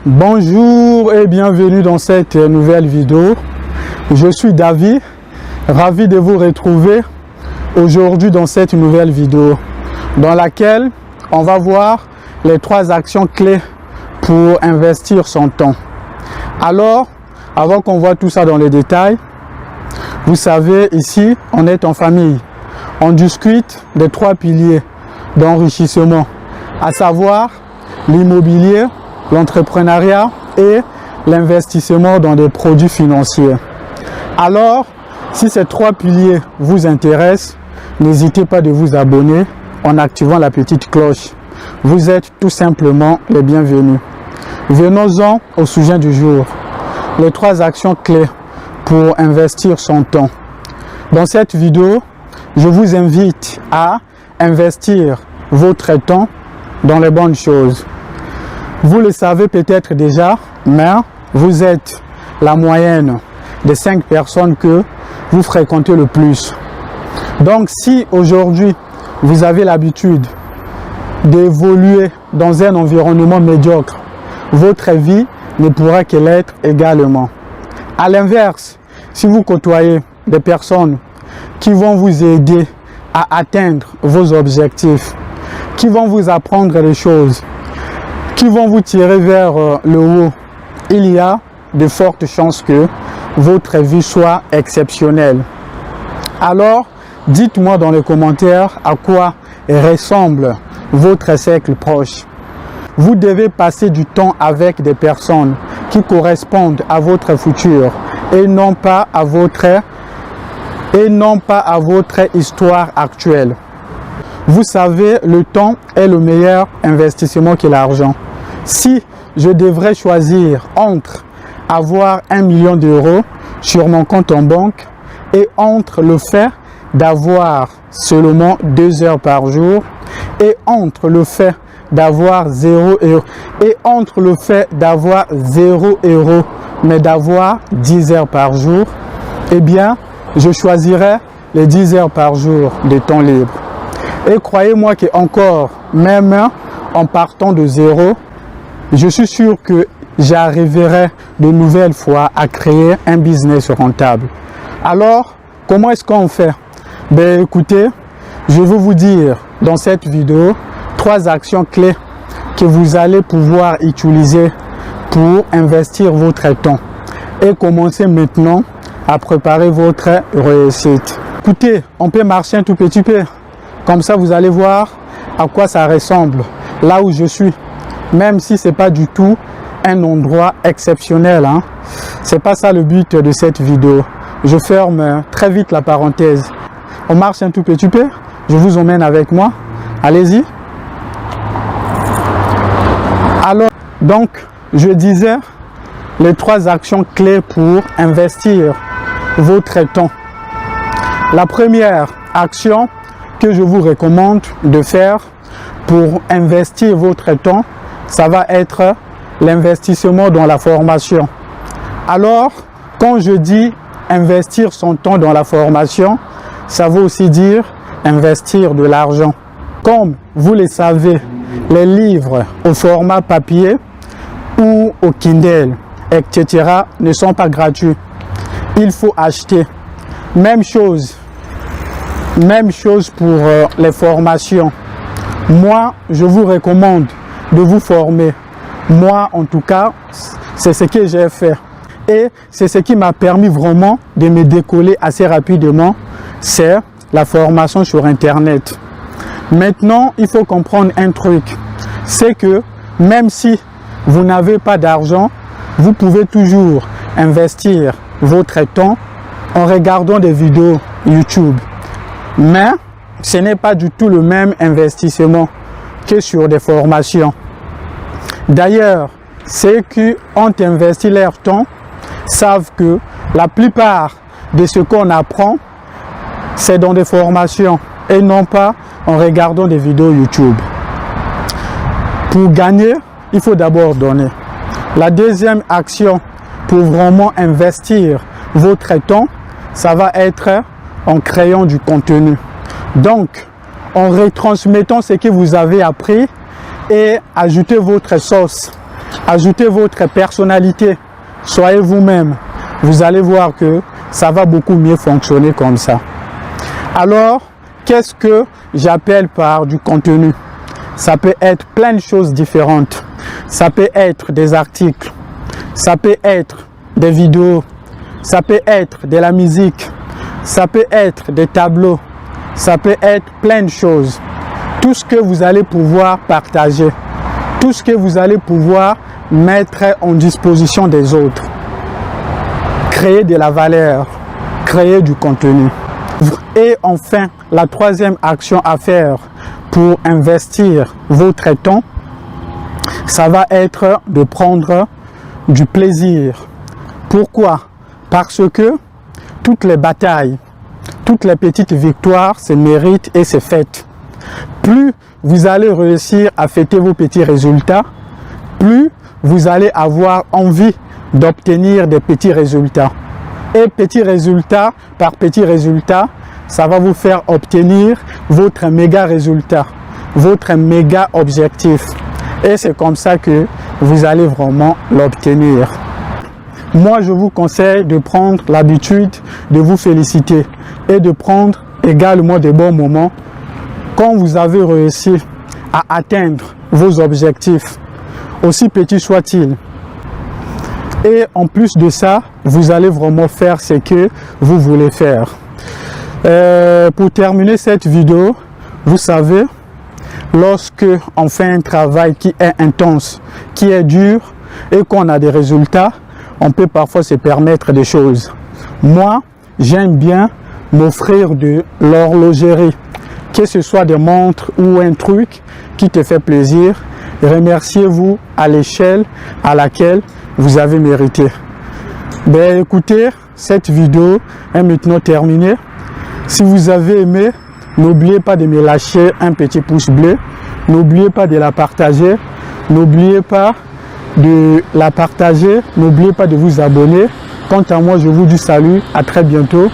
Bonjour et bienvenue dans cette nouvelle vidéo. Je suis David, ravi de vous retrouver aujourd'hui dans cette nouvelle vidéo dans laquelle on va voir les 3 actions clés pour investir son temps. Alors, avant qu'on voit tout ça dans les détails, vous savez, ici, on est en famille. On discute des 3 piliers d'enrichissement, à savoir l'immobilier, l'entrepreneuriat et l'investissement dans des produits financiers. Alors, si ces 3 piliers vous intéressent, n'hésitez pas de vous abonner en activant la petite cloche. Vous êtes tout simplement les bienvenus. Venons-en au sujet du jour. Les 3 actions clés pour investir son temps. Dans cette vidéo, je vous invite à investir votre temps dans les bonnes choses. Vous le savez peut-être déjà, mais vous êtes la moyenne des 5 personnes que vous fréquentez le plus. Donc si aujourd'hui vous avez l'habitude d'évoluer dans un environnement médiocre, votre vie ne pourra que l'être également. À l'inverse, si vous côtoyez des personnes qui vont vous aider à atteindre vos objectifs, qui vont vous apprendre les choses, qui vont vous tirer vers le haut, il y a de fortes chances que votre vie soit exceptionnelle. Alors, dites-moi dans les commentaires à quoi ressemble votre cercle proche. Vous devez passer du temps avec des personnes qui correspondent à votre futur et non pas à votre histoire actuelle. Vous savez, le temps est le meilleur investissement que l'argent. Si je devrais choisir entre avoir 1 million d'euros sur mon compte en banque et entre le fait d'avoir seulement 2 heures par jour et entre le fait d'avoir 0 € et entre le fait d'avoir 0 € mais d'avoir 10 heures par jour, eh bien, je choisirais les 10 heures par jour de temps libre. Et croyez-moi que encore, même en partant de 0, je suis sûr que j'arriverai de nouvelles fois à créer un business rentable. Alors, comment est-ce qu'on fait? Ben écoutez, je vais vous dire dans cette vidéo 3 actions clés que vous allez pouvoir utiliser pour investir votre temps et commencer maintenant à préparer votre réussite. Écoutez, on peut marcher un tout petit peu. Comme ça, vous allez voir à quoi ça ressemble là où je suis. Même si ce n'est pas du tout un endroit exceptionnel. Ce n'est pas ça le but de cette vidéo. Je ferme très vite la parenthèse. On marche un tout petit peu. Je vous emmène avec moi. Allez-y. Alors, donc, je disais les 3 actions clés pour investir votre temps. La première action que je vous recommande de faire pour investir votre temps, ça va être l'investissement dans la formation. Alors, quand je dis investir son temps dans la formation, ça veut aussi dire investir de l'argent. Comme vous le savez, les livres au format papier ou au Kindle, etc. ne sont pas gratuits. Il faut acheter. Même chose pour les formations. Moi, je vous recommande de vous former. Moi, en tout cas, c'est ce que j'ai fait. Et c'est ce qui m'a permis vraiment de me décoller assez rapidement. C'est la formation sur Internet. Maintenant, il faut comprendre un truc. C'est que même si vous n'avez pas d'argent, vous pouvez toujours investir votre temps en regardant des vidéos YouTube. Mais ce n'est pas du tout le même investissement que sur des formations. D'ailleurs, ceux qui ont investi leur temps savent que la plupart de ce qu'on apprend, c'est dans des formations et non pas en regardant des vidéos YouTube. Pour gagner, il faut d'abord donner. La deuxième action pour vraiment investir votre temps, ça va être en créant du contenu. Donc, en retransmettant ce que vous avez appris et ajouter votre sauce Ajoutez votre personnalité. Soyez vous-même. Vous allez voir que ça va beaucoup mieux fonctionner comme ça. Alors, qu'est-ce que j'appelle par du contenu? Ça peut être plein de choses différentes. Ça peut être des articles. Ça peut être des vidéos. Ça peut être de la musique. Ça peut être des tableaux. Ça peut être plein de choses. Tout ce que vous allez pouvoir partager. Tout ce que vous allez pouvoir mettre en disposition des autres. Créer de la valeur. Créer du contenu. Et enfin, la troisième action à faire pour investir votre temps, ça va être de prendre du plaisir. Pourquoi? Parce que toutes les batailles, toutes les petites victoires se méritent et se fêtent. Plus vous allez réussir à fêter vos petits résultats, plus vous allez avoir envie d'obtenir des petits résultats. Et petits résultats par petits résultats, ça va vous faire obtenir votre méga résultat, votre méga objectif. Et c'est comme ça que vous allez vraiment l'obtenir. Moi, je vous conseille de prendre l'habitude de vous féliciter et de prendre également des bons moments quand vous avez réussi à atteindre vos objectifs, aussi petits soient-ils. Et en plus de ça, vous allez vraiment faire ce que vous voulez faire. Pour terminer cette vidéo, vous savez, lorsque on fait un travail qui est intense, qui est dur et qu'on a des résultats, on peut parfois se permettre des choses. Moi, j'aime bien m'offrir de l'horlogerie, que ce soit des montres ou un truc qui te fait plaisir. Remerciez-vous à l'échelle à laquelle vous avez mérité. Ben écoutez, cette vidéo est maintenant terminée. Si vous avez aimé, n'oubliez pas de me lâcher un petit pouce bleu. N'oubliez pas de la partager. N'oubliez pas de la partager. N'oubliez pas de vous abonner. Quant à moi, je vous dis salut, à très bientôt.